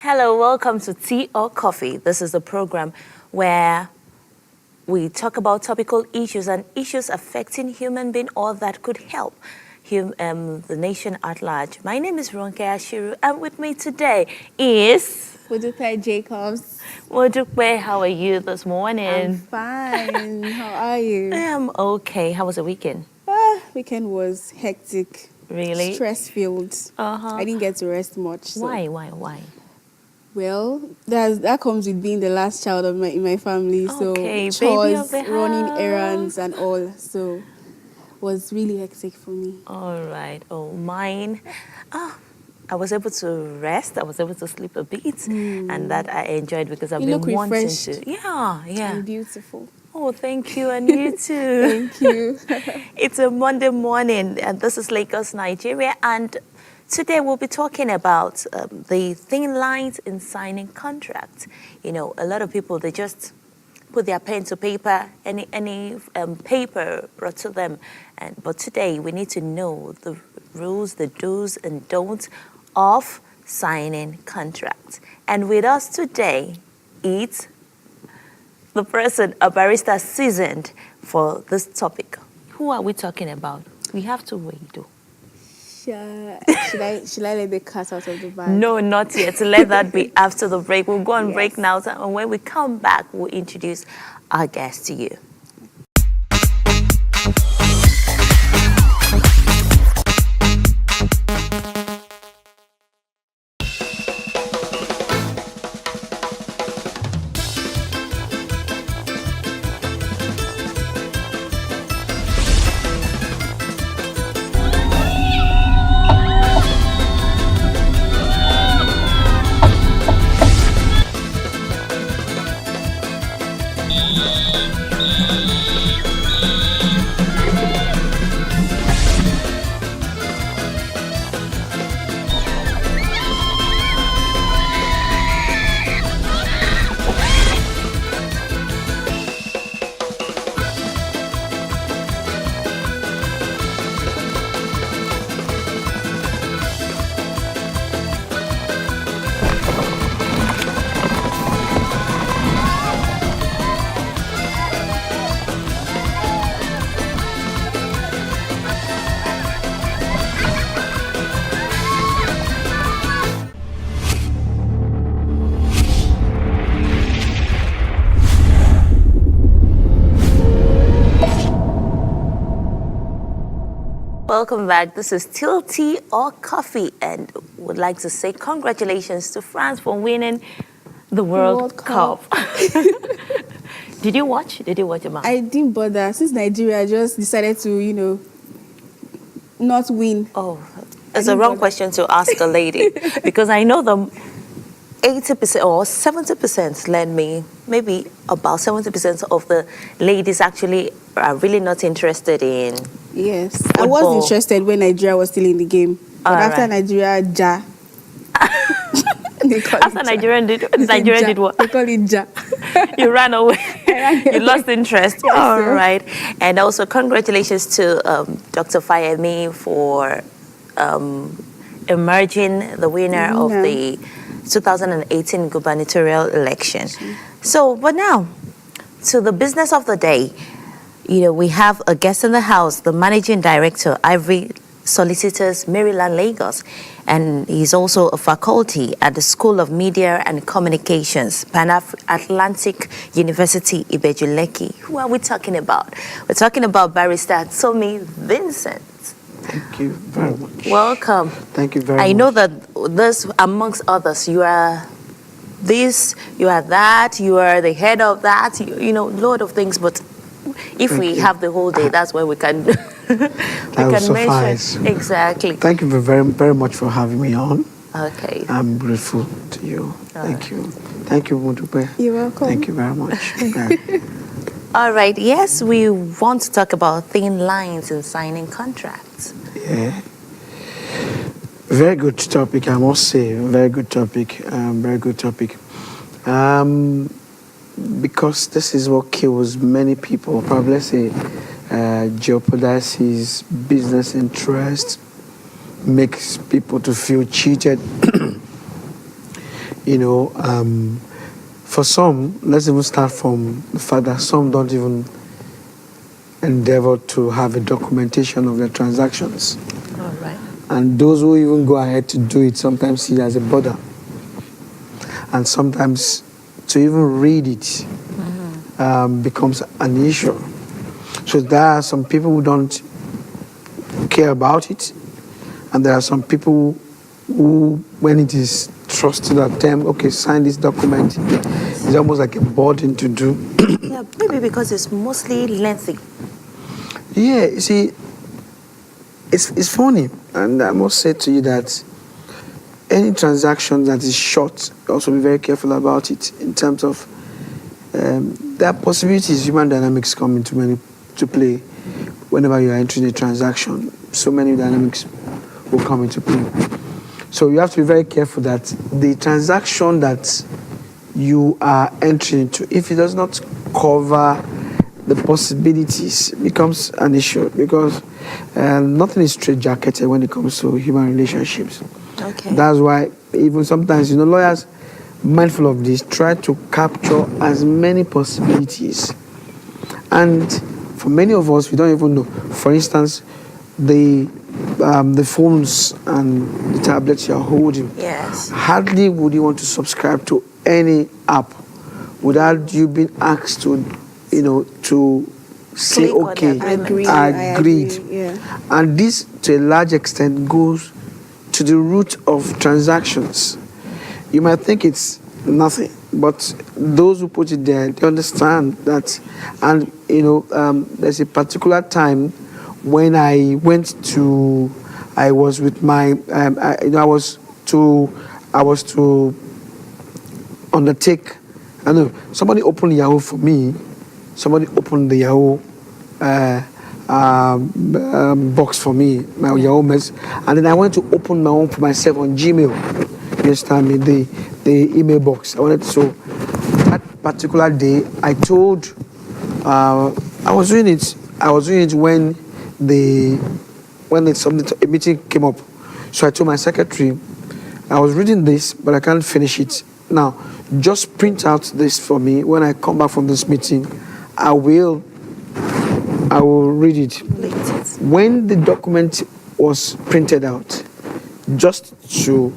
Hello, welcome to Tea or Coffee. This is a program where we talk about topical issues and issues affecting human being or that could help the nation at large. My name is Ronke Ashiru, and with me today is Modupe Jacobs. Modupe. How are you this morning? I'm fine. How are you? I am okay. How was the weekend? Weekend was hectic. Really? Stress-filled. I didn't get to rest much. So. Why? Well, that comes with being the last child in my family. Okay, so baby of chores, the running house. errands and all. So was really hectic for me. All right. Oh, mine. I was able to rest. I was able to sleep a bit, and that I enjoyed because I've been wanting refreshed. to. Yeah. And beautiful. Oh, thank you, and you too. Thank you. It's a Monday morning, and this is Lagos, Nigeria, and today we'll be talking about the thin lines in signing contracts. You know, a lot of people, they just put their pen to paper, any paper brought to them. But today we need to know the rules, the do's and don'ts of signing contracts. And with us today is the person, a barrister seasoned for this topic. Who are we talking about? We have to wait though. Should I let the cat out of the bag? No, not yet. Let that be after the break. We'll go on break now, and when we come back, we'll introduce our guest to you. Welcome back. This is Still Tea or Coffee, and would like to say congratulations to France for winning the World Cup. Did you watch? Did you watch it, I didn't bother. Since Nigeria just decided to, not win. Oh, it's a wrong question to ask a lady because I know the 80% or 70% led me, maybe about 70% of the ladies actually are really not interested in Yes. football. I was interested when Nigeria was still in the game. But after Nigeria, After Nigeria did what? They call it Ja. You ran away. You lost interest. Yes, All sir. right. And also congratulations to Dr. Fayemi for emerging the winner of the 2018 gubernatorial election. So, but now, to the business of the day. We have a guest in the house, the managing director, Ivory Solicitors, Maryland, Lagos, and he's also a faculty at the School of Media and Communications, Pan-Atlantic University, Ibejuleki. Who are we talking about? We're talking about Barrister Tomi Vincent. Thank you very much. Welcome. Thank you very much. I know that this, amongst others, you are this, you are that, you are the head of that, load of things, but if we have the whole day, that's where we can suffice. mention. Exactly. Thank you very, very much for having me on. Okay. I'm grateful to you. Thank you. Thank you, Modupe. You're welcome. Thank you very much. All right. Yes, we want to talk about thin lines in signing contracts. Yeah. Very good topic, I must say. Very good topic. Very good topic. Because this is what kills many people. Probably, let's say, jeopardizes business interests, makes people to feel cheated. You know, for some, let's even start from the fact that some don't even endeavor to have a documentation of their transactions. All right. And those who even go ahead to do it sometimes see it as a bother. And sometimes to even read it becomes an issue. So there are some people who don't care about it, and there are some people who, when it is trusted at them, okay, sign this document, it's almost like a burden to do. Yeah, maybe because it's mostly lengthy. Yeah, you see, it's funny, and I must say to you that any transaction that is short, also be very careful about it in terms of there are possibilities, human dynamics come into play whenever you are entering a transaction. So many dynamics will come into play. So you have to be very careful that the transaction that you are entering into, if it does not cover the possibilities, it becomes an issue, because nothing is straitjacketed when it comes to human relationships. Okay. That's why even sometimes, lawyers, mindful of this, try to capture as many possibilities. And for many of us, we don't even know. For instance, the phones and the tablets you're holding. Yes. Hardly would you want to subscribe to any app without you being asked to, to say, Click on the okay, agreement. I agreed. agree, yeah. And this, to a large extent, goes to the root of transactions. You might think it's nothing, but those who put it there, they understand that. And there's a particular time when I was with my, I was to undertake. I know somebody opened Yahoo for me. Somebody opened the Yahoo box for me, my Yahoo mess, and then I wanted to open my own for myself on Gmail. You understand me? The email box. I wanted to. So that particular day, I told. I was doing it. I was doing it when a meeting came up. So I told my secretary, I was reading this, but I can't finish it now. Just print out this for me. When I come back from this meeting, I will read it. When the document was printed out, just to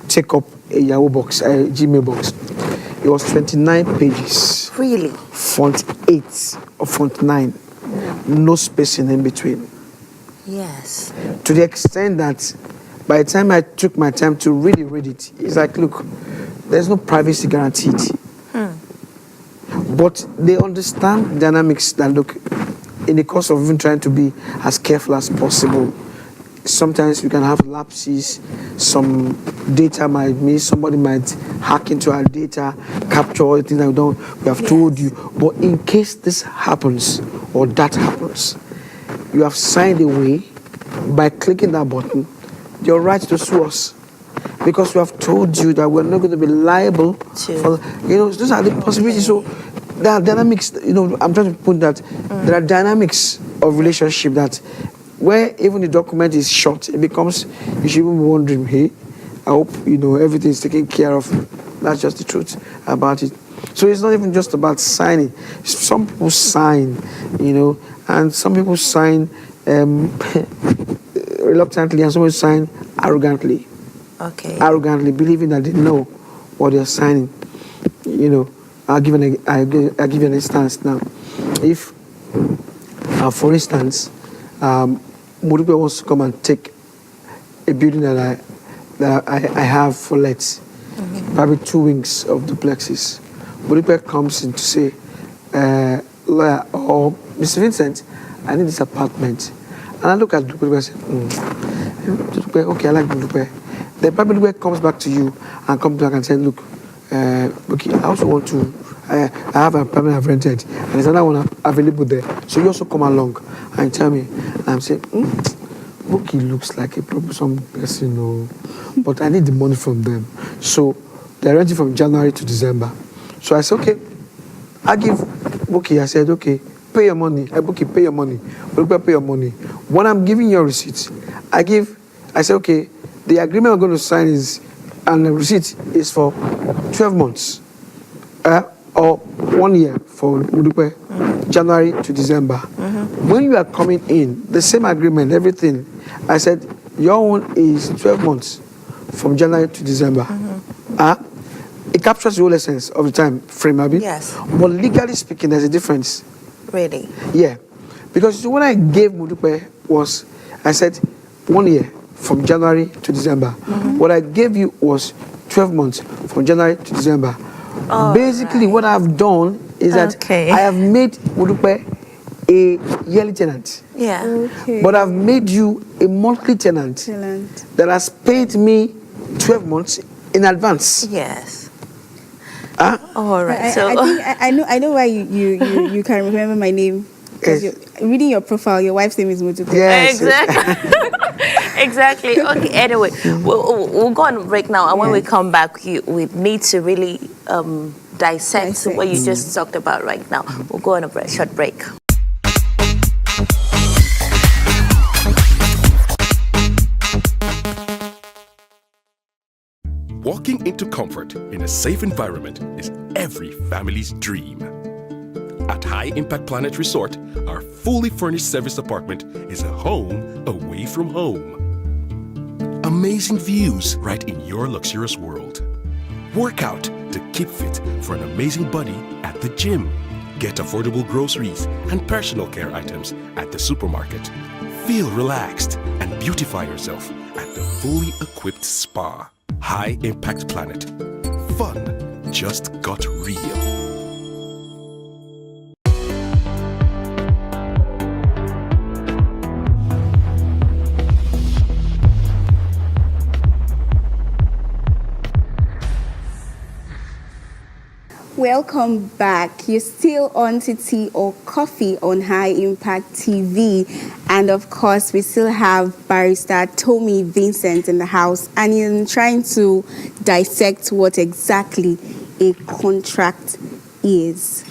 take up a Yahoo box, a Gmail box, it was 29 pages. Really? Font 8 or font 9. No spacing in between. Yes. To the extent that by the time I took my time to really read it, it's like, look, there's no privacy guaranteed. But they understand dynamics that, look, in the course of even trying to be as careful as possible, sometimes we can have lapses, some data might miss, somebody might hack into our data, capture all the things that we have told you. But in case this happens or that happens, you have signed away by clicking that button your right to sue us. Because we have told you that we're not going to be liable for, those are the possibilities. So there are dynamics, I'm trying to put that there are dynamics of relationship that where even the document is short, it becomes, you should even be wondering, hey, I hope, everything is taken care of. That's just the truth about it. So it's not even just about signing. Some people sign, and some people sign reluctantly, and some people sign arrogantly. Okay. Arrogantly, believing that they know what they're signing. I'll give you an instance now. If, for instance, Murupe wants to come and take a building that I have for let, probably 2 wings of duplexes. Murupe comes in to say, lawyer, or Mr. Vincent, I need this apartment. And I look at Dupe and say, Dupe, okay, I like Dupe. Then probably Dupe comes back to you and comes back and says, look, okay, I also want to, I have an apartment I've rented, and there's another one available there. So you also come along and tell me. And I'm saying, Buki looks like a troublesome person, but I need the money from them. So they're renting from January to December. So I said, okay, I give Buki, I said, okay, pay your money. Buki, pay your money. Buki, pay your money. When I'm giving your receipts, I said, okay, the agreement I'm going to sign is and the receipt is for 12 months, or 1 year for Mudupe, January to December. When you are coming in, the same agreement, everything, I said, your own is 12 months from January to December. It captures the whole essence of the time frame, Abi. Yes. But legally speaking, there's a difference. Really? Yeah. Because when I gave Mudupe was, I said 1 year from January to December. What I gave you was 12 months from January to December. Basically, what I've done is that I have made Mudupe a yearly tenant. Yeah. Okay. But I've made you a monthly tenant that has paid me 12 months in advance. Yes. All right. I know why you can remember my name. Because reading your profile, your wife's name is Mutuku. Yes. Exactly. Exactly. Okay. Anyway, we'll go on break now, and when we come back, we need to really dissect what you just talked about right now. We'll go on a short break. Walking into comfort in a safe environment is every family's dream. At High Impact Planet Resort, our fully furnished service apartment is a home away from home. Amazing views right in your luxurious world. Work out to keep fit for an amazing body at the gym. Get affordable groceries and personal care items at the supermarket. Feel relaxed and beautify yourself at the fully equipped spa. High Impact Planet. Fun just got real. Welcome back. You're still on to Tea or Coffee on High Impact TV. And of course, we still have Barrister Tommy Vincent in the house. And he's trying to dissect what exactly a contract is.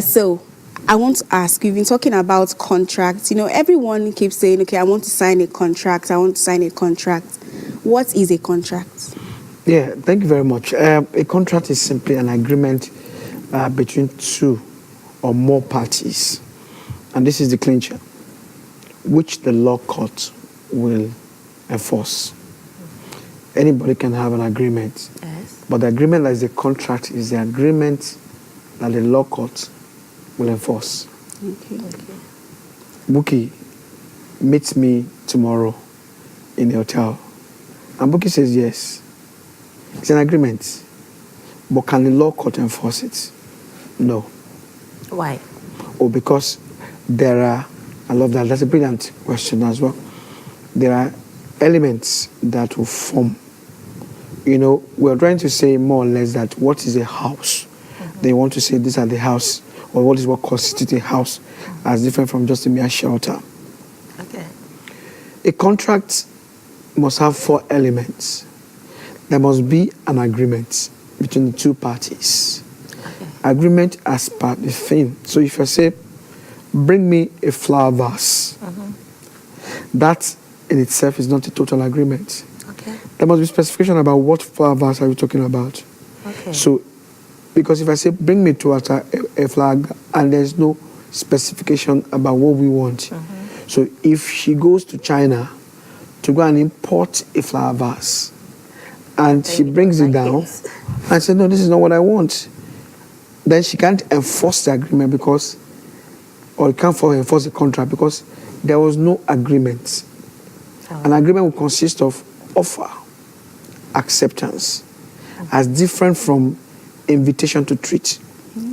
So I want to ask, you've been talking about contracts. You know, everyone keeps saying, okay, I want to sign a contract. I want to sign a contract. What is a contract? Yeah, thank you very much. A contract is simply an agreement between two or more parties. And this is the clincher, which the law court will enforce. Anybody can have an agreement. Yes. But the agreement that is a contract is the agreement that the law court will enforce. Okay. Buki meets me tomorrow in the hotel. And Buki says yes. It's an agreement. But can the law court enforce it? No. Why? Or because there are, I love that, that's a brilliant question as well. There are elements that will form. You know, we're trying to say more or less that what is a house? They want to say these are the house, or what is what constitutes a house, as different from just a mere shelter. Okay. A contract must have 4 elements. There must be an agreement between the two parties. Okay. Agreement as per the thing. So if I say, bring me a flower vase, that in itself is not a total agreement. Okay. There must be specification about what flower vase are we talking about. Okay. So, because if I say, bring me to a flag, and there's no specification about what we want. So if she goes to China to go and import a flower vase, and she brings it down, and said, no, this is not what I want, then she can't enforce the agreement because, or you can't enforce the contract because there was no agreement. An agreement will consist of offer, acceptance, as different from invitation to treat.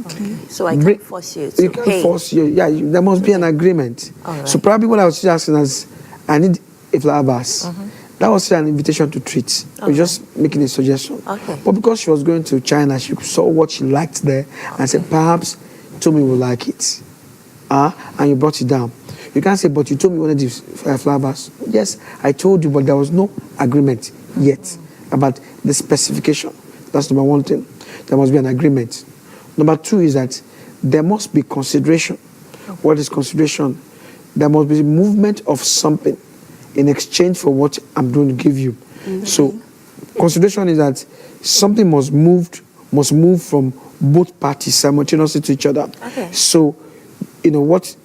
Okay. So I can't force you to You pay. can't force you. Yeah, there must be an agreement. All So right. probably what I was asking is, I need a flower vase. That was still an invitation to treat. We're just making a suggestion. Okay. But because she was going to China, she saw what she liked there and said, perhaps Tommy will like it. And you brought it down. You can't say, but you told me you wanted the flower vase. Yes, I told you, but there was no agreement yet about the specification. That's number one thing. There must be an agreement. Number 2 is that there must be consideration. What is consideration? There must be movement of something in exchange for what I'm going to give you. So consideration is that something must move from both parties simultaneously to each other. Okay. So, you know what?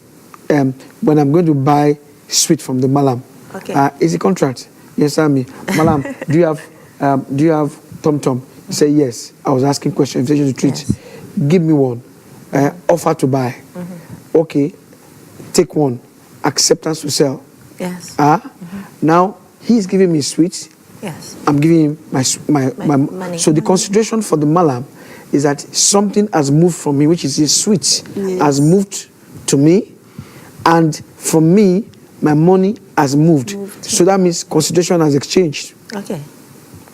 When I'm going to buy sweet from the malam, Okay. is a contract. Yes, I mean, malam, do you have tom tom? He said yes. I was asking questions. Invitation to treat. Yes. Give me one. Offer to buy. Okay. Take one. Acceptance to sell. Yes. Now he's giving me sweets. Yes. I'm giving him my money. So the consideration for the malam is that something has moved from me, which is his sweet, has moved to me, and from me, my money has moved. So that means consideration has exchanged. Okay.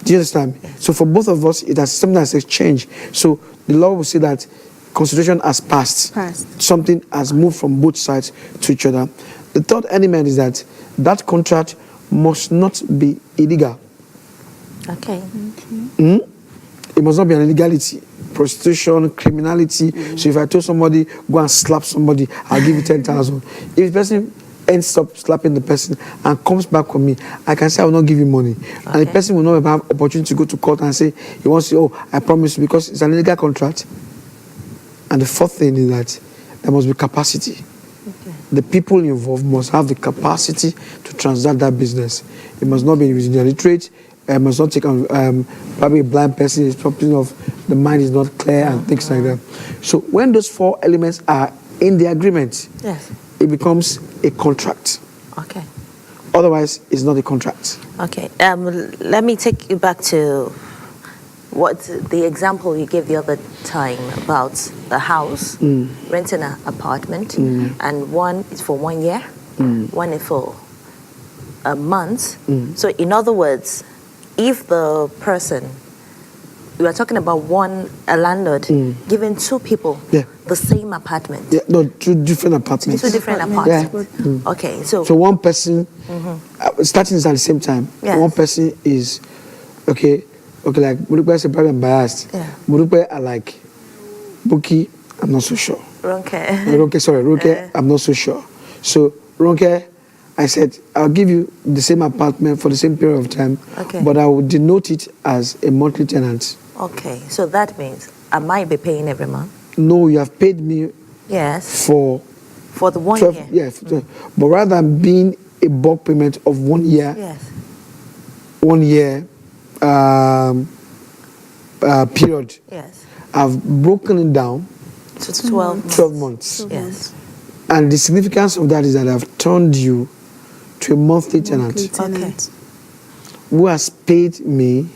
Do you understand? Yes. So for both of us, it has something has exchanged. So the law will say that consideration has passed. Something has moved from both sides to each other. The third element is that that contract must not be illegal. Okay. It must not be an illegality, prostitution, criminality. So if I told somebody, go and slap somebody, I'll give you 10,000. If the person ends up slapping the person and comes back on me, I can say I will not give you money. And the person will not have opportunity to go to court and say, he wants to, oh, I promise you, because it's an illegal contract. And the fourth thing is that there must be capacity. Okay. The people involved must have the capacity to transact that business. It must not be illiterate. It must not take probably a blind person is something of the mind is not clear and things like that. So when those four elements are in the agreement, Yes. it becomes a contract. Okay. Otherwise, it's not a contract. Okay. Let me take you back to what the example you gave the other time about the house, renting an apartment, and one is for 1 year, one is for a month. So in other words, if the person, we are talking about a landlord giving two people the same apartment. Yeah, no, two different apartments. Two different apartments. Yeah. Okay, so one person, starting is at the same time. Yes. One person is, okay, like Murukwe is probably biased. Yeah. Murukwe are like, Buki, I'm not so sure. Ronke. Ronke, I'm not so sure. So, Ronke, I said, I'll give you the same apartment for the same period of time, but I will denote it as a monthly tenant. Okay, so that means I might be paying every month. No, you have paid me Yes. for the 1 12, year. Yeah, but rather than being a bulk payment of 1 year, Yes. 1 year period, Yes. I've broken it down To 12 months. 12 months. Yes. And the significance of that is that I've turned you to a monthly tenant who has paid me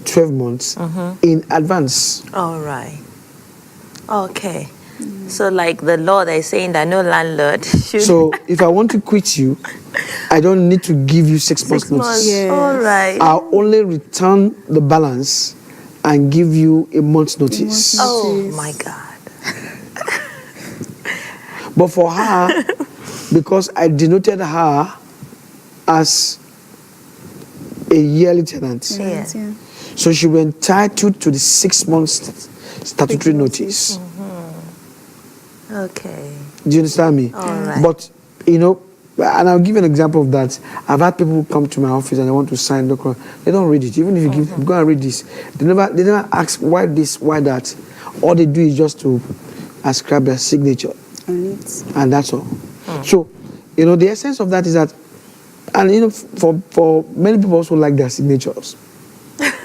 12 months in advance. All right. Okay. So like the law, they're saying that no landlord should... So if I want to quit you, I don't need to give you 6 months notice. Yes. All right. I'll only return the balance and give you a month's notice. Oh my God. But for her, because I denoted her as a yearly tenant, Yeah. so she was entitled to the 6 months statutory notice. Okay. Do you understand me? All right. But, you know, and I'll give you an example of that. I've had people come to my office and they want to sign document. They don't read it. Even if you give them, go and read this. They never ask why this, why that. All they do is just to ascribe their signature. And that's all. So, you know, the essence of that is that, and you know, for many people also like their signatures.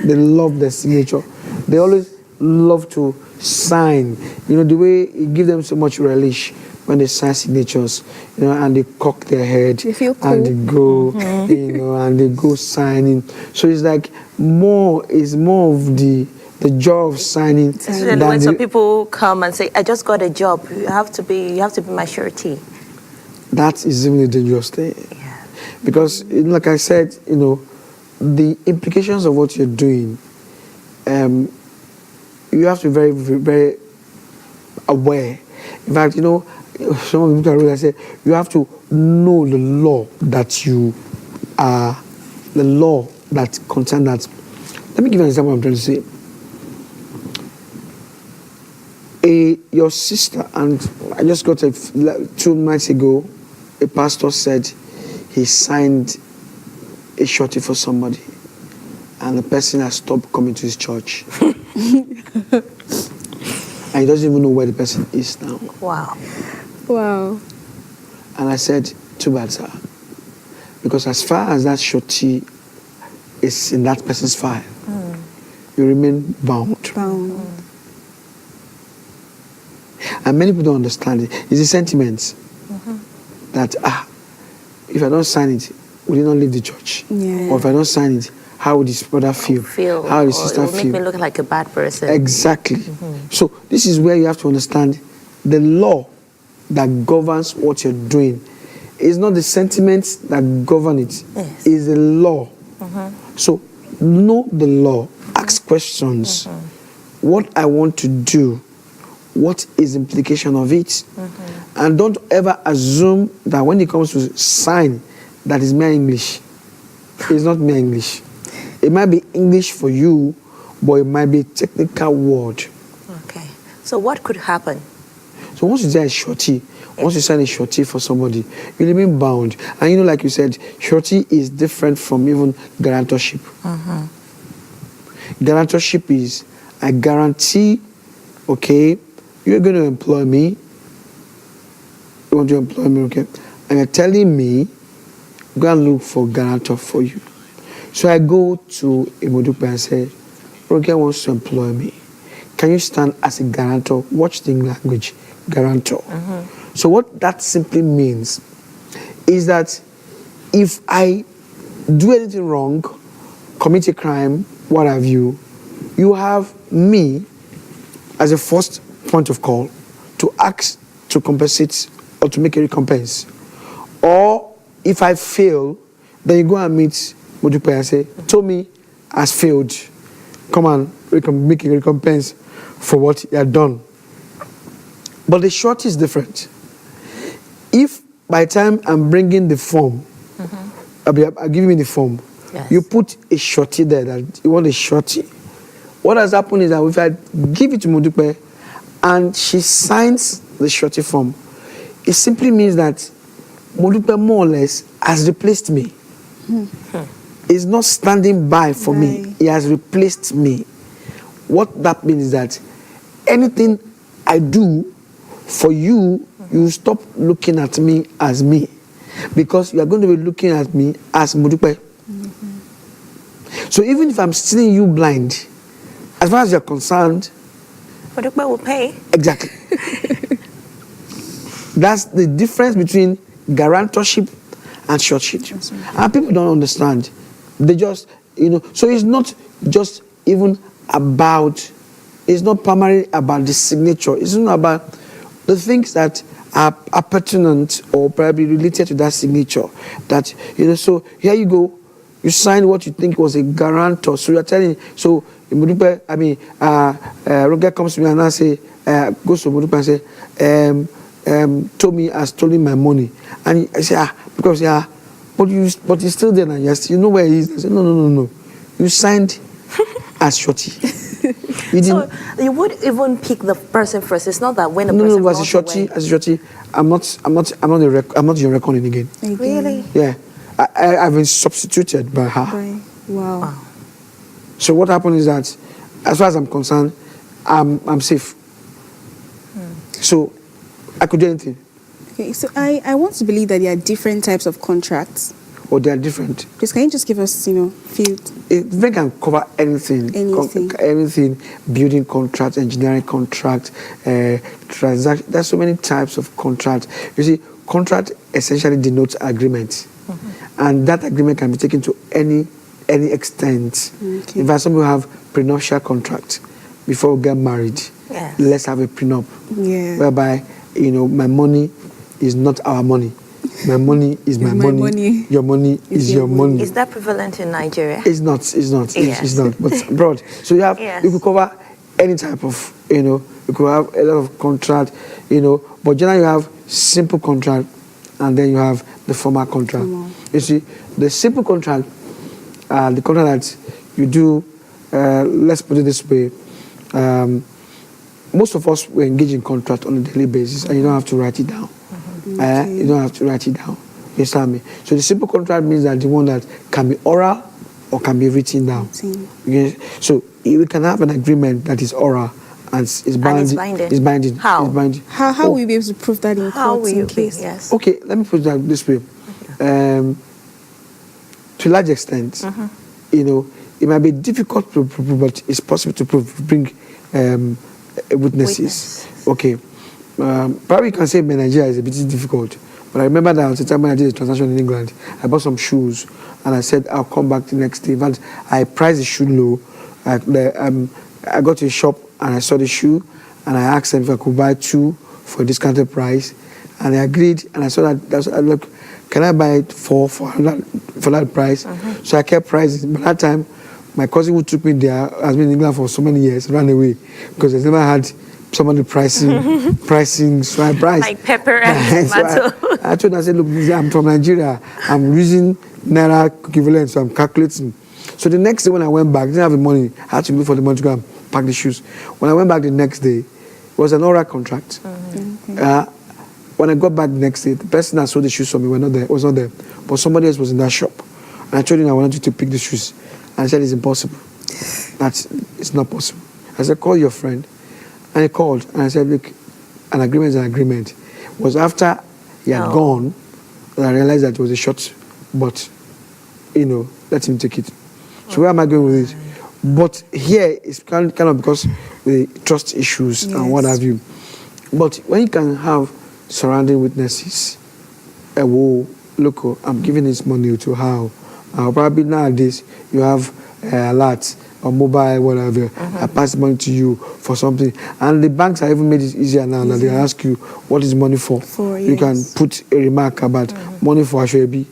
They love their signature. They always love to sign. You know, the way it gives them so much relish when they sign signatures, you know, and they cock their head You feel cool. and they go, you know, and they go signing. So it's like more of the joy of signing. Especially when some people come and say, I just got a job. You have to be my surety. That is even a dangerous thing. Yeah. Because, like I said, you know, the implications of what you're doing, you have to be very, very, very aware. In fact, you know, some of the people I say, you have to know the law that you are, the law that concerns that. Let me give you an example of what I'm trying to say. Your sister, and I just got 2 nights ago, a pastor said he signed a shorty for somebody, and the person has stopped coming to his church. And he doesn't even know where the person is now. Wow. Wow. And I said, too bad, sir. Because as far as that Shorty is in that person's file, you remain bound. And many people don't understand it. It's the sentiments that, if I don't sign it, will he not leave the church? Yeah. Or if I don't sign it, how would his brother feel? How would his sister it will feel? make me look like a bad person. Exactly. So this is where you have to understand the law that governs what you're doing. It's not the sentiments that govern it. Yes. It's the law. So know the law. Ask questions. What I want to do, what is the implication of it? And don't ever assume that when it comes to sign, that is mere English. It's not mere English. It might be English for you, but it might be a technical word. Okay. So what could happen? So once you say a Shorty, once you sign a Shorty for somebody, you remain bound. And you know, like you said, Shorty is different from even guarantorship. Guarantorship is, I guarantee, okay, you're going to employ me. You want to employ me, okay? And you're telling me, go and look for guarantor for you. So I go to Imodupe and say, Ronke wants to employ me. Can you stand as a guarantor? Watch the language, guarantor. So what that simply means is that if I do anything wrong, commit a crime, what have you, you have me as a first point of call to ask to compensate or to make a recompense. Or if I fail, then you go and meet Modupe and say, Tommy has failed. Come on, we can make a recompense for what he had done. But the Shorty is different. If by the time I'm bringing the form, I'll give you the form, Yes. you put a Shorty there, that you want a Shorty. What has happened is that if I give it to Modupe and she signs the Shorty form, it simply means that Modupe more or less has replaced me. Is not standing by for me. He has replaced me. What that means is that anything I do for you, you stop looking at me as me. Because you are going to be looking at me as Modupe. So even if I'm stealing you blind, as far as you're concerned, Modupe will pay. exactly. That's the difference between guarantorship and shortship. And people don't understand. They just, so it's not just even about, it's not primarily about the signature. It's not about the things that are pertinent or probably related to that signature. That, so here you go, you signed what you think was a guarantor. So you're telling, so Modupe, Roger comes to me and I say, goes to Modupe and say, Tommy has stolen my money. And I say, because, but he's still there and yes, you know where he is. I say, no. You signed as Shorty. So you would even pick the person first. It's not that when the person as a Shorty, I'm not your reckoning again. Really? Yeah. I've been substituted by her. Wow. So what happened is that, as far as I'm concerned, I'm safe. So I could do anything. Okay, so I want to believe that there are different types of contracts. Or they are different. Just can you just give us, few? They can cover anything. Anything, building contract, engineering contract, transaction. There's so many types of contract. You see, contract essentially denotes agreement. And that agreement can be taken to any extent. Okay. In fact, some people have prenuptial contract before we get married. Yes. Let's have a prenup. Yeah. Whereby, my money is not our money. My money is my money. Your money is your money. Is that prevalent in Nigeria? It's not. Yes. It's not. But abroad, so you have you could cover any type of you could have a lot of contract, but generally you have simple contract, and then you have the formal contract. You see, the simple contract, the contract that you do. Let's put it this way. Most of us will engage in contract on a daily basis, and you don't have to write it down. You don't have to write it down. You understand me? So the simple contract means that the one that can be oral or can be written down. Written. Okay? So we can have an agreement that is oral and is binding. Is binding. How? Is binding. How will you be able to prove that in How court will in you be? case? Yes. Okay, let me put it this way. To a large extent, you know, it might be difficult to prove, but it's possible to bring witnesses. Okay. Probably you can say Nigeria is a bit difficult, but I remember that at the time when I did a transaction in England, I bought some shoes and I said I'll come back the next day. In fact, I priced the shoe low. I got to a shop and I saw the shoe and I asked them if I could buy 2 for a discounted price, and they agreed. And I saw that look, can I buy 4 for that price? So I kept pricing. By that time, my cousin who took me there has been in England for so many years, ran away because I never had somebody pricing. So I priced Like pepper and tomato. So I told her, I said, look, I'm from Nigeria. I'm using Naira equivalent, so I'm calculating. So the next day when I went back, I didn't have the money. I had to go for the money to go and pack the shoes. When I went back the next day, it was an oral contract. When I got back the next day, the person that sold the shoes for me was not there. But somebody else was in that shop. And I told him I wanted you to pick the shoes. And I said, it's impossible. It's not possible. I said, call your friend. And he called. And I said, look, an agreement is an agreement. It was after he had gone that I realized that it was a short, but, you know, let him take it. So where am I going with it? But here, it's kind of because the trust issues and what have you. But when you can have surrounding witnesses, look, I'm giving this money to how? Probably nowadays you have a lot or mobile, whatever. I pass money to you for something. And the banks have even made it easier now that they ask you what is money for. You can put a remark about money for Ashwebi,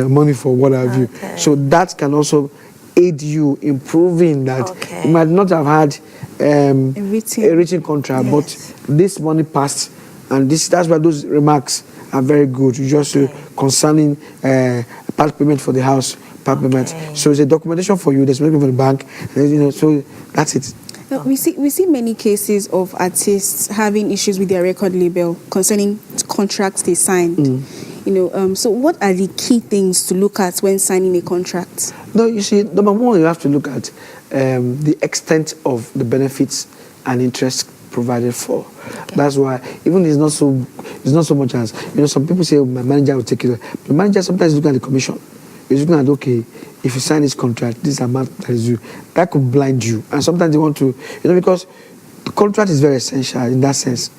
money for what have you. So that can also aid you in proving that you might not have had a written contract, but this money passed. And that's why those remarks are very good. You just concerning part payment for the house, part payment. So it's a documentation for you. There's money from the bank, and, you know. So that's it. We see many cases of artists having issues with their record label concerning contracts they signed. You know, so what are the key things to look at when signing a contract? No, you see, number one, you have to look at the extent of the benefits and interest provided for. That's why even it's not so much as, you know, some people say, oh, my manager will take it. The manager sometimes looking at the commission. He's looking at, okay, if you sign this contract, this amount that is due, that could blind you. And sometimes they want to, you know, because the contract is very essential in that sense.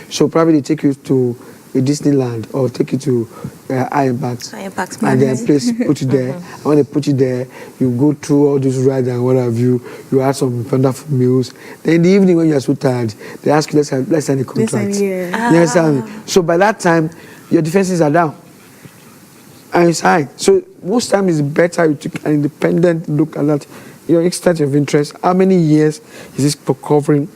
So probably they take you to a Disneyland or take you to high impact and then put you there. And when they put you there, you go through all these rides and what have you. You have some wonderful meals. Then in the evening when you are so tired, they ask you, let's sign a contract. So by that time, your defenses are down. And it's high. So most times it's better you take an independent look at that. Your extent of interest, how many years is this covering?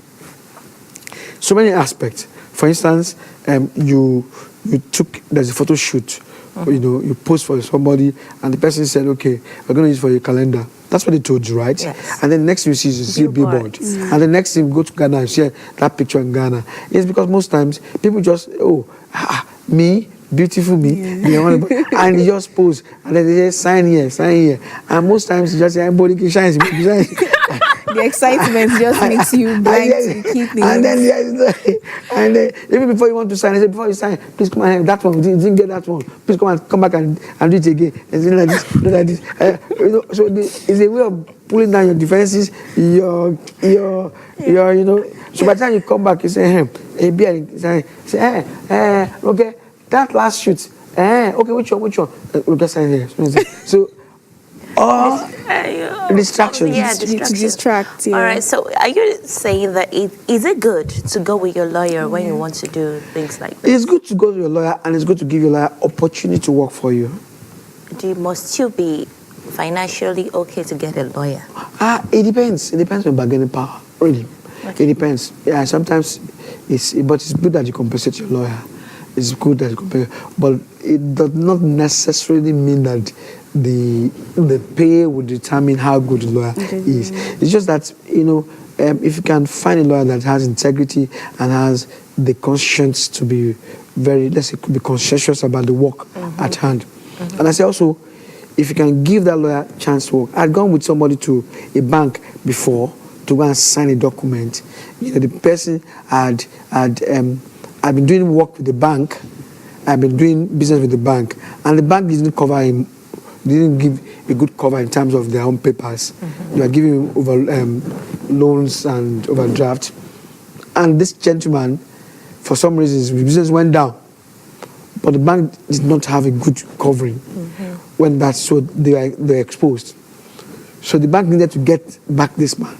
So many aspects. For instance, there's a photo shoot, you know, you post for somebody and the person said, okay, we're going to use it for your calendar. That's what they told you, right? Yes. And then next thing you see a billboard. And the next thing you go to Ghana and see that picture in Ghana. It's because most times people just, me, beautiful me, and they just pose and then they just sign here. And most times you just say, everybody can shine. The excitement just makes you blind to key things. And then even before you want to sign, I say, before you sign, please come and that one. You didn't get that one. Please come back and do it again. And then like this. You know, so it's a way of pulling down your defenses, your you know. So by the time you come back, you say, okay, that last shoot. Okay, which one? We'll get sign here. So. Distractions. To distract. All right. So, are you saying that is it good to go with your lawyer when you want to do things like this? It's good to go to your lawyer, and it's good to give your lawyer opportunity to work for you. Must you be financially okay to get a lawyer? It depends. It depends on bargaining power. Really, it depends. Yeah, sometimes it's good that you compensate your lawyer. It's good that you compensate, but it does not necessarily mean that the pay will determine how good the lawyer is. It's just that, you know, if you can find a lawyer that has integrity and has the conscience to be very, let's say, be conscientious about the work at hand. And I say also, if you can give that lawyer a chance to work. I'd gone with somebody to a bank before to go and sign a document. The person had been doing work with the bank. I've been doing business with the bank, and the bank didn't cover him. Didn't give a good cover in terms of their own papers. They were giving him over loans and overdraft. And this gentleman, for some reasons, his business went down. But the bank did not have a good covering when that's so they were exposed. So the bank needed to get back this man.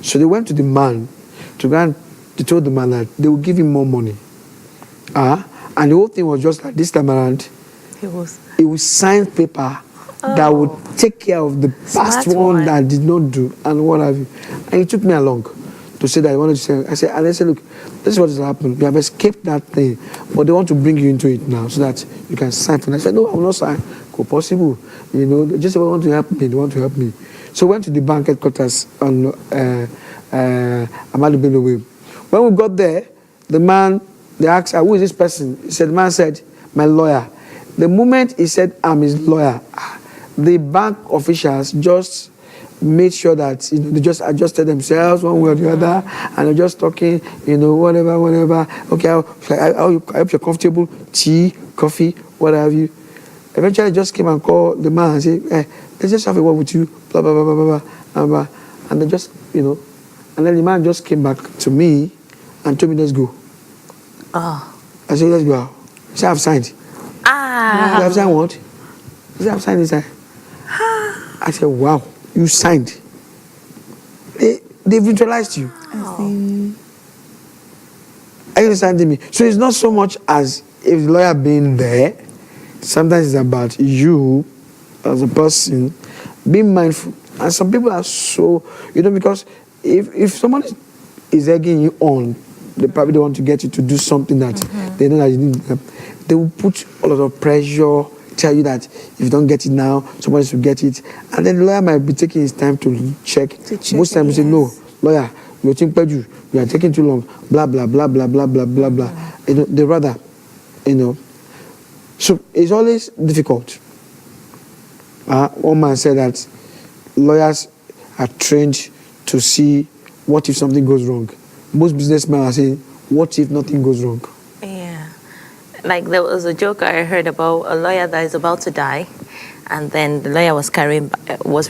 So they went to the man they told the man that they would give him more money. And the whole thing was just like this time around, he would sign paper that would take care of the past one that did not do and what have you. And he took me along to say that he wanted to say, and I said, look, this is what has happened. You have escaped that thing, but they want to bring you into it now so that you can sign for it. I said, no, I will not sign. Go possible. They just want to help me. They want to help me. So we went to the bank headquarters on Amadu Bello Way. When we got there, the man, they asked, who is this person? The man said, my lawyer. The moment he said, I'm his lawyer, the bank officials just made sure that they just adjusted themselves one way or the other, and they're just talking, whatever. Okay, I hope you're comfortable. Tea, coffee, what have you. Eventually, I just came and called the man and said, let's just have a word with you, blah, blah, blah, blah, blah, blah. And they just, and then the man just came back to me and told me, let's go. I said, let's go. He said, I've signed. I've signed what? He said, I've signed this. I said, wow, you signed. They've neutralized you. Are you understanding me? So it's not so much as if the lawyer being there. Sometimes it's about you as a person being mindful. And some people are so, because if someone is egging you on, they probably don't want to get you to do something that they know that you need. They will put a lot of pressure, tell you that if you don't get it now, someone else will get it. And then the lawyer might be taking his time to check. Most times they say, no, lawyer, you are taking too long, blah, blah, blah, blah, blah, blah, blah, blah. They rather, So it's always difficult. One man said that lawyers are trained to see what if something goes wrong. Most businessmen are saying, what if nothing goes wrong? Yeah. Like there was a joke I heard about a lawyer that is about to die, and then the lawyer was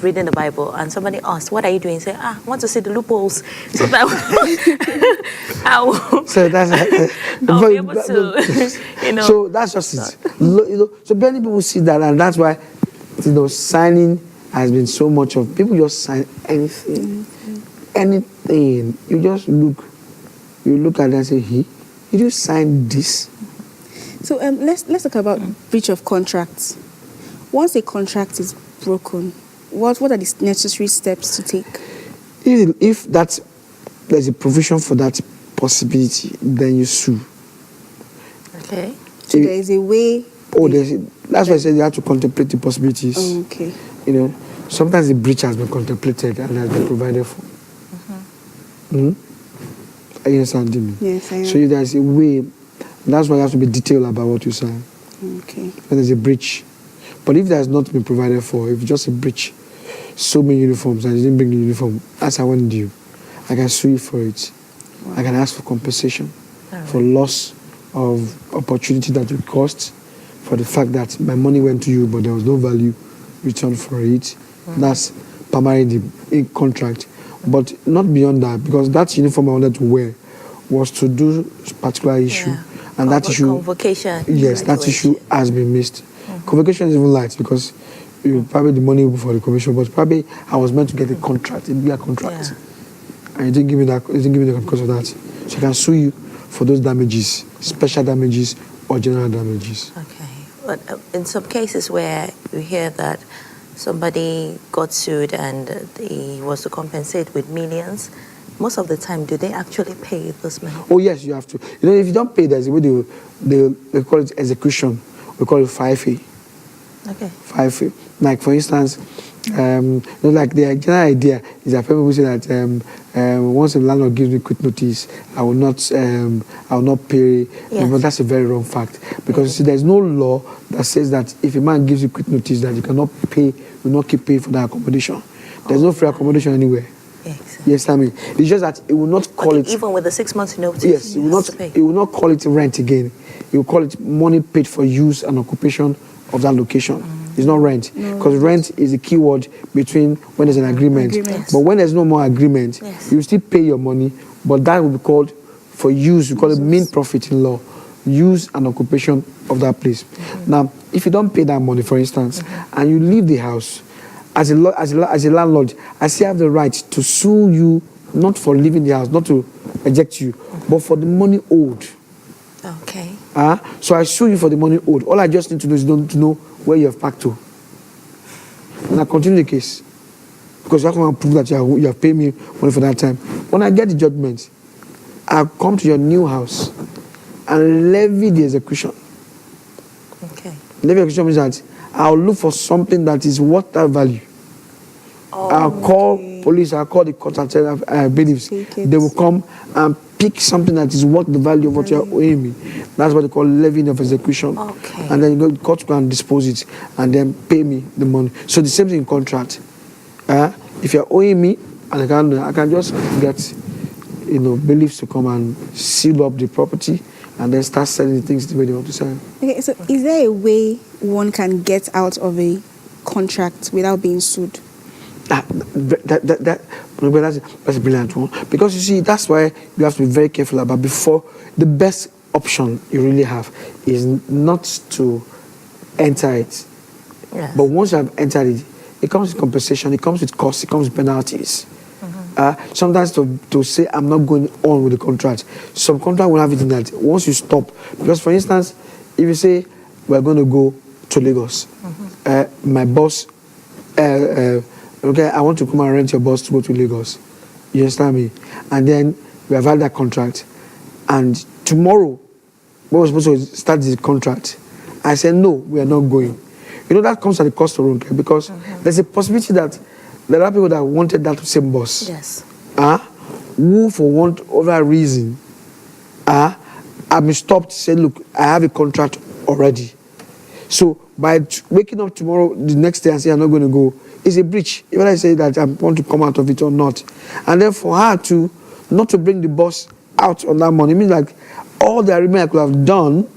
reading the Bible, and somebody asked, what are you doing? He said, I want to see the loopholes. So that so that's I'll be able to, So that's just it. So many people see that, and that's why, signing has been so much of, people just sign anything. Anything. You just look at it and say, did you sign this? So let's talk about breach of contracts. Once a contract is broken, what are the necessary steps to take? If there's a provision for that possibility, then you sue. Okay. So there is a way. That's why I said you have to contemplate the possibilities. Oh, okay. Sometimes the breach has been contemplated and has been provided for. Are you understanding me? Yes, I am. So if there's a way, that's why you have to be detailed about what you sign. Okay. When there's a breach. But if there's not been provided for, if just a breach, so many uniforms and you didn't bring the uniform, as I want you, I can sue you for it. Wow. I can ask for compensation for loss of opportunity that you cost, for the fact that my money went to you but there was no value returned for it. That's primarily the contract. But not beyond that, because that uniform I wanted to wear was to do particular issue. And that issue, convocation. Yes, that issue has been missed. Convocation is even light because probably the money for the commission, but probably I was meant to get a contract, a bigger contract. And you didn't give me that, because of that. So I can sue you for those damages, special damages or general damages. Okay. But in some cases where we hear that somebody got sued and he was to compensate with millions, most of the time, do they actually pay this money? Oh, yes, you have to. If you don't pay, there's a way they call it execution. We call it 5A. Okay. 5A. Like for instance, like the general idea is that people say that once a landlord gives me quick notice, I will not pay. Yes. But that's a very wrong fact, because you see, there's no law that says that if a man gives you quick notice that you cannot pay, you will not keep paying for that accommodation. There's no free accommodation anywhere. Yes. Yes, I mean, it's just that it will not call it. Even with the 6 months notice. Yes, it will not. It will not call it rent again. It will call it money paid for use and occupation of that location. It's not rent, because rent is the key word between when there's an agreement. Agreement. But when there's no more agreement, Yes. you still pay your money, but that will be called for use. We call it main profit in law, use and occupation of that place. Now, if you don't pay that money, for instance, and you leave the house, as a landlord, I still have the right to sue you, not for leaving the house, not to eject you, but for the money owed. Okay. So I sue you for the money owed. All I just need to do is to know where you have packed to. And I continue the case. Because I can prove that you have paid me money for that time. When I get the judgment, I'll come to your new house and levy the execution. Okay. Levy execution means that I'll look for something that is worth that value. I'll call police, I'll call the court and tell bailiffs. They will come and pick something that is worth the value of what you're owing me. That's what they call levying of execution. Okay. And then you go to court and dispose it and then pay me the money. So the same thing in contract. If you're owing me, and I can just get bailiffs to come and seal up the property and then start selling the things the way they want to sell. Okay, so is there a way one can get out of a contract without being sued? That's a brilliant one. Because you see, that's why you have to be very careful about before. The best option you really have is not to enter it. Yes. But once you have entered it, it comes with compensation, it comes with costs, it comes with penalties. Sometimes to say I'm not going on with the contract, some contract will have it in that once you stop. Because for instance, if you say we're going to go to Lagos, my boss, okay, I want to come and rent your bus to go to Lagos. You understand me? And then we have had that contract. And tomorrow, we were supposed to start the contract. I said, no, we are not going. That comes at the cost of own care, because there's a possibility that there are people that wanted that same bus. Yes. Who for one other reason, I've been stopped, said, look, I have a contract already. So by waking up tomorrow, the next day and say I'm not going to go, is a breach. Even I say that I want to come out of it or not. And then for her to not to bring the boss out on that money, means like all the agreement I could have done,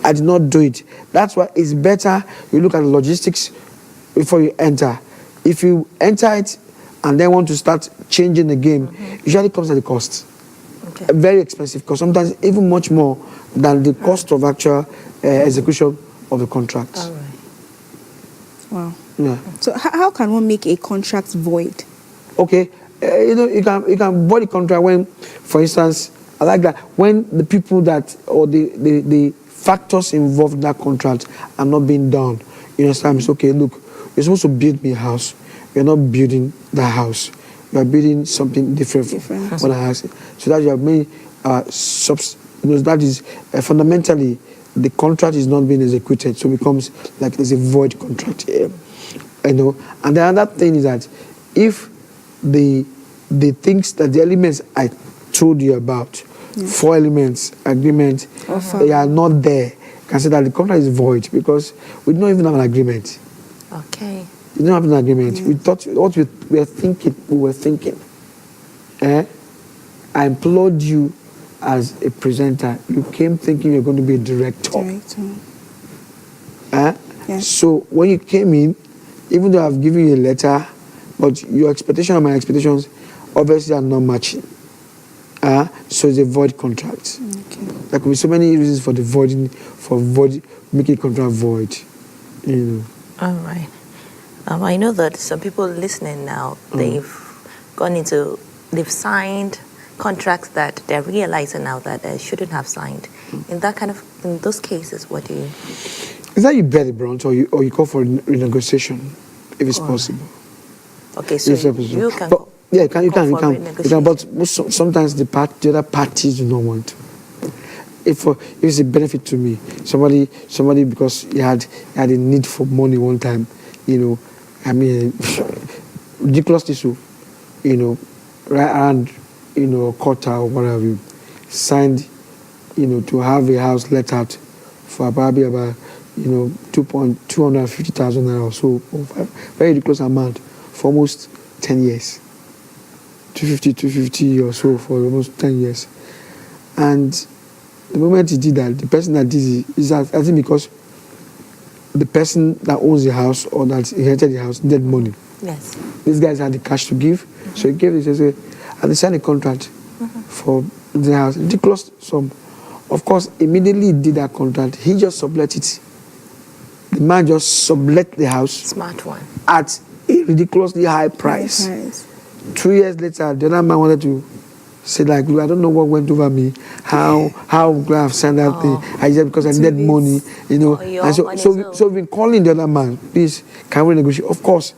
I did not do it. That's why it's better you look at the logistics before you enter. If you enter it and then want to start changing the game, it usually comes at a cost. Okay. Very expensive, because sometimes even much more than the cost of actual execution of the contract. All right. Wow. Yeah. So how can one make a contract void? Okay, you can void the contract when, for instance, I like that when the people that or the factors involved in that contract are not being done. You understand? It's okay. Look, you're supposed to build me a house. You're not building that house. You are building something different from what I asked. So that you have made that is fundamentally the contract is not being executed, so it becomes like there's a void contract. And the other thing is that if the things that the elements I told you about, 4 elements, agreement, they are not there, you can say that the contract is void because we don't even have an agreement. Okay. We don't have an agreement. We thought what we were thinking. I employed you as a presenter. You came thinking you're going to be a director. So when you came in, even though I've given you a letter, but your expectation and my expectations obviously are not matching. So it's a void contract. Okay. There could be so many reasons for making a contract void. All right. I know that some people listening now, they've signed contracts that they're realizing now that they shouldn't have signed. In those cases, what do you? Is that you bear the brunt, or you call for renegotiation, if it's possible. Okay, so you can. But, you can. But sometimes the other parties do not want to. If it's a benefit to me, somebody because he had a need for money one time, you know, I mean, ridiculously so, you know, right around, you know, quarter or whatever, you signed, you know, to have a house let out for probably about, you know, 250,000 naira or so, very ridiculous amount for almost 10 years. 250 or so for almost 10 years. And the moment he did that, the person that did it is, I think, because the person that owns the house or that inherited the house needed money. Yes. These guys had the cash to give, so he gave it, and they signed a contract for the house. Ridiculous sum. Of course, immediately he did that contract, he just sublet it. The man just sublet the house. Smart one. At a ridiculously high price. 2 years later, the other man wanted to say, like, I don't know what went over me, how could I have signed that thing? I said, because I needed money, you know. And so we've been calling the other man, please, can we negotiate? Of course,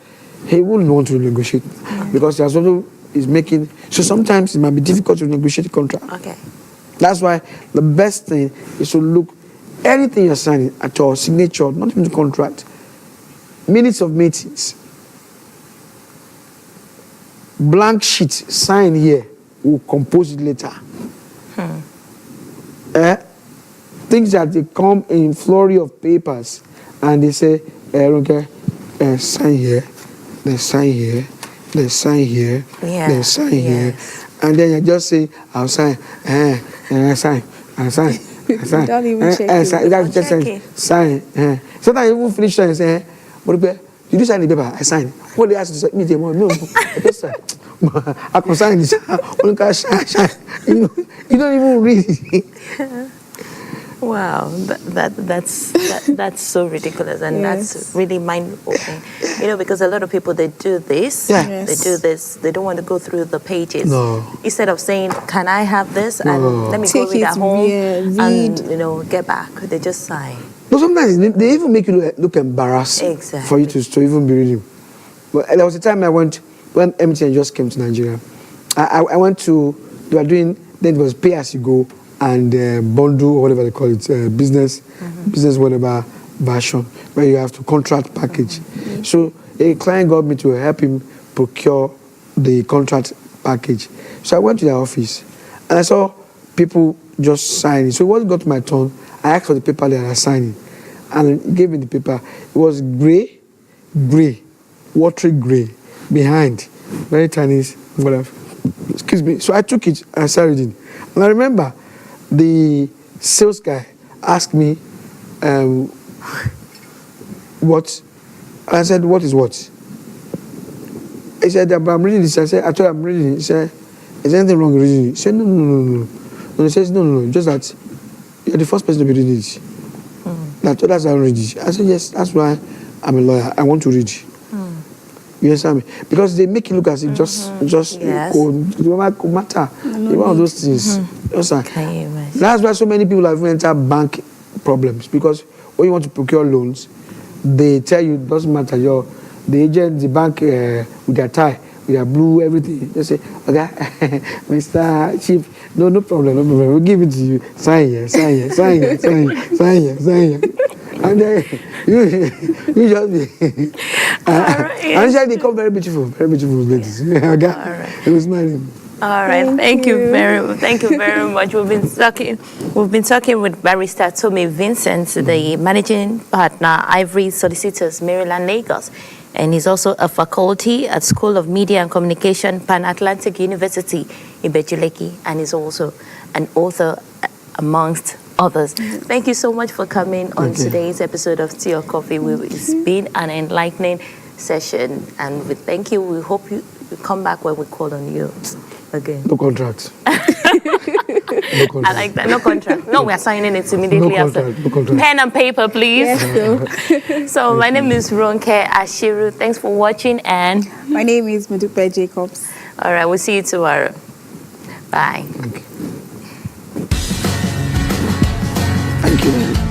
he wouldn't want to negotiate because there's also is making. So sometimes it might be difficult to negotiate the contract. Okay. That's why the best thing is to look anything you're signing at all, signature, not even the contract, minutes of meetings, blank sheet, sign here, we'll compose it later. Things that they come in flurry of papers and they say, okay, sign here, then sign here, then sign here, then sign here. And then you just say, I'll sign, I'll sign. Don't even check it. Sign. Sometimes you even finish sign and say, did you sign the paper? I signed. What they ask you to say, no, I can sign this. You don't even read it. Wow, that's so ridiculous, and that's really mind-opening. You know, because a lot of people, they do this. They do this. They don't want to go through the pages. No. Instead of saying, "Can I have this?" and let me go read at home and get back. They just sign. No, sometimes they even make you look embarrassed for you to even be reading. But there was a time I went when MTN just came to Nigeria. I went to, they were doing, then it was pay as you go and bundle or whatever they call it, business whatever version, where you have to contract package. So a client got me to help him procure the contract package. So I went to their office and I saw people just signing. So when it got to my turn, I asked for the paper that I was signing, and he gave me the paper. It was gray, watery gray, behind, very tiny, whatever. Excuse me. So I took it and I started reading. And I remember the sales guy asked me, what? I said, what is what? He said, I'm reading this. I said, I told him I'm reading it. He said, is there anything wrong with reading it? He said, no. And he says, no, just that you're the first person to be reading it. That others don't read it. I said, yes, that's why I'm a lawyer. I want to read. You understand me? Because they make it look as if just could matter. One of those things. That's why so many people have entered bank problems, because when you want to procure loans, they tell you it doesn't matter. The agent, the bank with their tie, with their blue, everything. They say, okay, Mr. Chief, no problem. We'll give it to you. Sign here. And then you just be. And they come very beautiful ladies. It was nice. All right, thank you very much. We've been talking with Barrister Tommy Vincent, the managing partner, Ivory Solicitors, Maryland, Lagos, and he's also a faculty at School of Media and Communication, Pan-Atlantic University in Bejuleki, and he's also an author amongst others. Thank you so much for coming on today's episode of Tea or Coffee. It's been an enlightening session, and we thank you. We hope you come back when we call on you again. No contract. I like that. No contract. No, we are signing it immediately after. No contract. Pen and paper, please. Yes, so my name is Ronke Ashiru. Thanks for watching, and my name is Medupe Jacobs. All right, we'll see you tomorrow. Bye. Thank you.